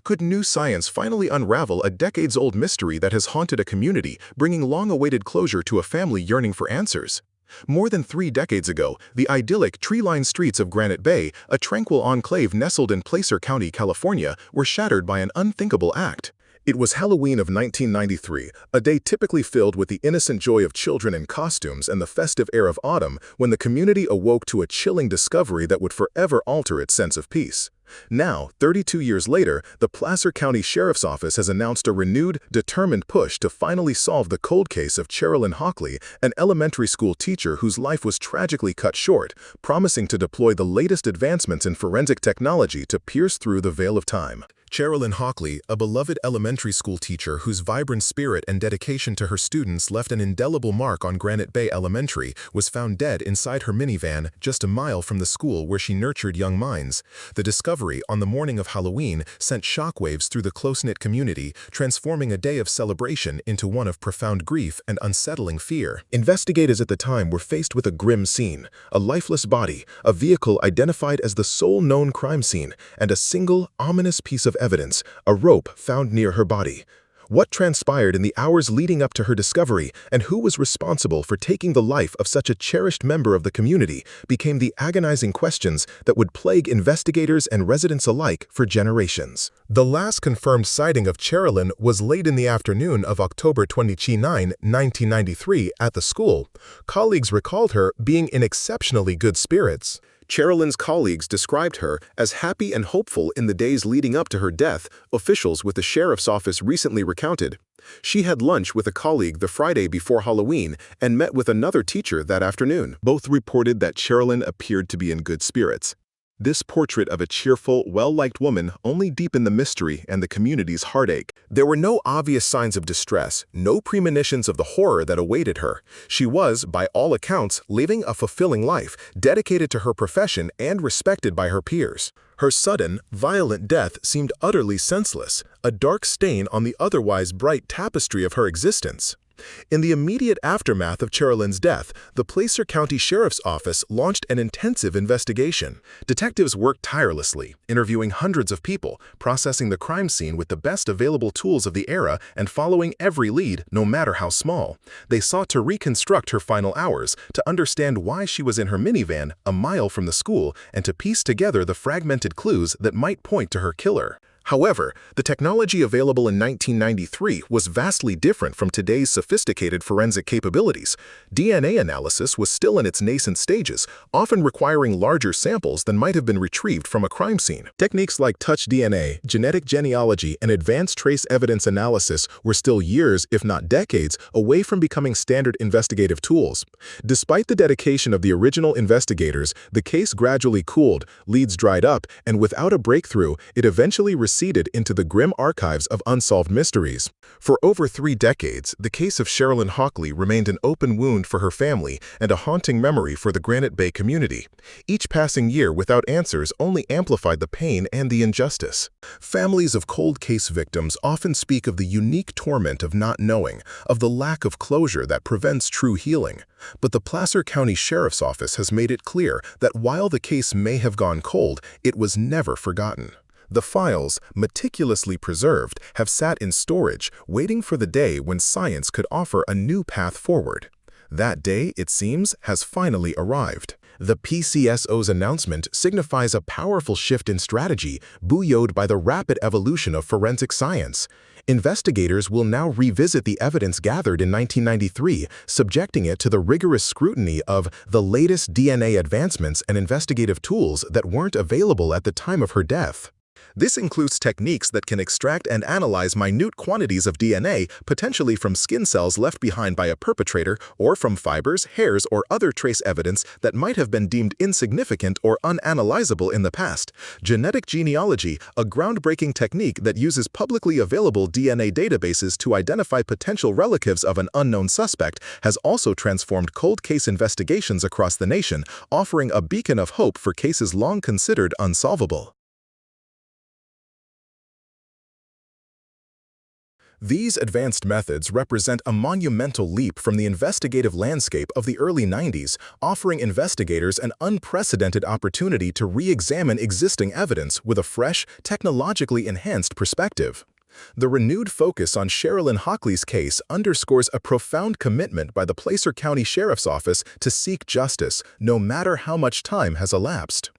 Could new science finally unravel a decades-old mystery that has haunted a community, bringing long-awaited closure to a family yearning for answers? More than 3 decades ago, the idyllic tree-lined streets of Granite Bay, a tranquil enclave nestled in Placer County, California, were shattered by an unthinkable act. It was Halloween of 1993, a day typically filled with the innocent joy of children in costumes and the festive air of autumn, when the community awoke to a chilling discovery that would forever alter its sense of peace. Now, 32 years later, the Placer County Sheriff's Office has announced a renewed, determined push to finally solve the cold case of Cherilyn Hockley, an elementary school teacher whose life was tragically cut short, promising to deploy the latest advancements in forensic technology to pierce through the veil of time. Cherilyn Hockley, a beloved elementary school teacher whose vibrant spirit and dedication to her students left an indelible mark on Granite Bay Elementary, was found dead inside her minivan just a mile from the school where she nurtured young minds. The discovery on the morning of Halloween sent shockwaves through the close-knit community, transforming a day of celebration into one of profound grief and unsettling fear. Investigators at the time were faced with a grim scene: a lifeless body, a vehicle identified as the sole known crime scene, and a single, ominous piece of evidence, a rope found near her body. What transpired in the hours leading up to her discovery, and who was responsible for taking the life of such a cherished member of the community, became the agonizing questions that would plague investigators and residents alike for generations. The last confirmed sighting of Cherilyn was late in the afternoon of October 29, 1993, at the school. Colleagues recalled her being in exceptionally good spirits. Cherilyn's colleagues described her as happy and hopeful in the days leading up to her death, officials with the sheriff's office recently recounted. She had lunch with a colleague the Friday before Halloween and met with another teacher that afternoon. Both reported that Cherilyn appeared to be in good spirits. This portrait of a cheerful, well-liked woman only deepened the mystery and the community's heartache. There were no obvious signs of distress, no premonitions of the horror that awaited her. She was, by all accounts, living a fulfilling life, dedicated to her profession and respected by her peers. Her sudden, violent death seemed utterly senseless, a dark stain on the otherwise bright tapestry of her existence. In the immediate aftermath of Cherilyn's death, the Placer County Sheriff's Office launched an intensive investigation. Detectives worked tirelessly, interviewing hundreds of people, processing the crime scene with the best available tools of the era, and following every lead, no matter how small. They sought to reconstruct her final hours, to understand why she was in her minivan a mile from the school, and to piece together the fragmented clues that might point to her killer. However, the technology available in 1993 was vastly different from today's sophisticated forensic capabilities. DNA analysis was still in its nascent stages, often requiring larger samples than might have been retrieved from a crime scene. Techniques like touch DNA, genetic genealogy, and advanced trace evidence analysis were still years, if not decades, away from becoming standard investigative tools. Despite the dedication of the original investigators, the case gradually cooled, leads dried up, and without a breakthrough, it eventually receded into the grim archives of unsolved mysteries. For over 3 decades, the case of Cherilyn Hockley remained an open wound for her family and a haunting memory for the Granite Bay community. Each passing year without answers only amplified the pain and the injustice. Families of cold case victims often speak of the unique torment of not knowing, of the lack of closure that prevents true healing. But the Placer County Sheriff's Office has made it clear that while the case may have gone cold, it was never forgotten. The files, meticulously preserved, have sat in storage, waiting for the day when science could offer a new path forward. That day, it seems, has finally arrived. The PCSO's announcement signifies a powerful shift in strategy, buoyed by the rapid evolution of forensic science. Investigators will now revisit the evidence gathered in 1993, subjecting it to the rigorous scrutiny of the latest DNA advancements and investigative tools that weren't available at the time of her death. This includes techniques that can extract and analyze minute quantities of DNA, potentially from skin cells left behind by a perpetrator, or from fibers, hairs, or other trace evidence that might have been deemed insignificant or unanalyzable in the past. Genetic genealogy, a groundbreaking technique that uses publicly available DNA databases to identify potential relatives of an unknown suspect, has also transformed cold case investigations across the nation, offering a beacon of hope for cases long considered unsolvable. These advanced methods represent a monumental leap from the investigative landscape of the early 90s, offering investigators an unprecedented opportunity to re-examine existing evidence with a fresh, technologically enhanced perspective. The renewed focus on Sherilyn Hockley's case underscores a profound commitment by the Placer County Sheriff's Office to seek justice, no matter how much time has elapsed.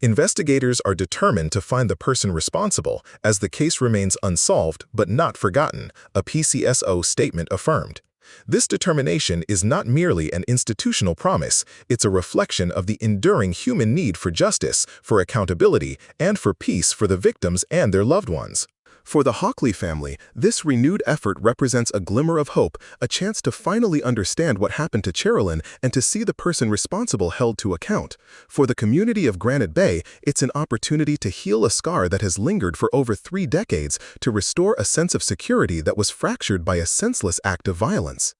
Investigators are determined to find the person responsible, as the case remains unsolved but not forgotten, a PCSO statement affirmed. This determination is not merely an institutional promise, it's a reflection of the enduring human need for justice, for accountability, and for peace for the victims and their loved ones. For the Hockley family, this renewed effort represents a glimmer of hope, a chance to finally understand what happened to Sherilyn and to see the person responsible held to account. For the community of Granite Bay, it's an opportunity to heal a scar that has lingered for over 3 decades, to restore a sense of security that was fractured by a senseless act of violence.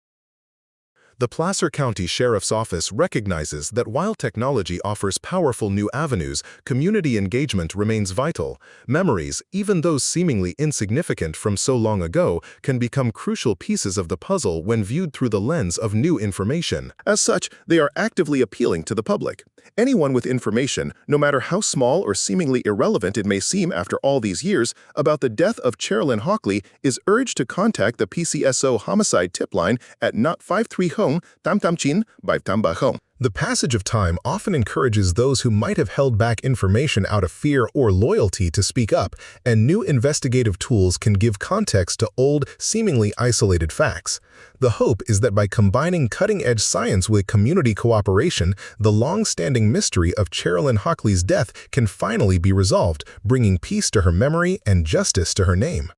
The Placer County Sheriff's Office recognizes that while technology offers powerful new avenues, community engagement remains vital. Memories, even those seemingly insignificant from so long ago, can become crucial pieces of the puzzle when viewed through the lens of new information. As such, they are actively appealing to the public. Anyone with information, no matter how small or seemingly irrelevant it may seem after all these years, about the death of Sherilyn Hockley is urged to contact the PCSO homicide tip line at 953 Tamtamchin by Tambahong. The passage of time often encourages those who might have held back information out of fear or loyalty to speak up, and new investigative tools can give context to old, seemingly isolated facts. The hope is that by combining cutting-edge science with community cooperation, the long-standing mystery of Sherilyn Hockley's death can finally be resolved, bringing peace to her memory and justice to her name.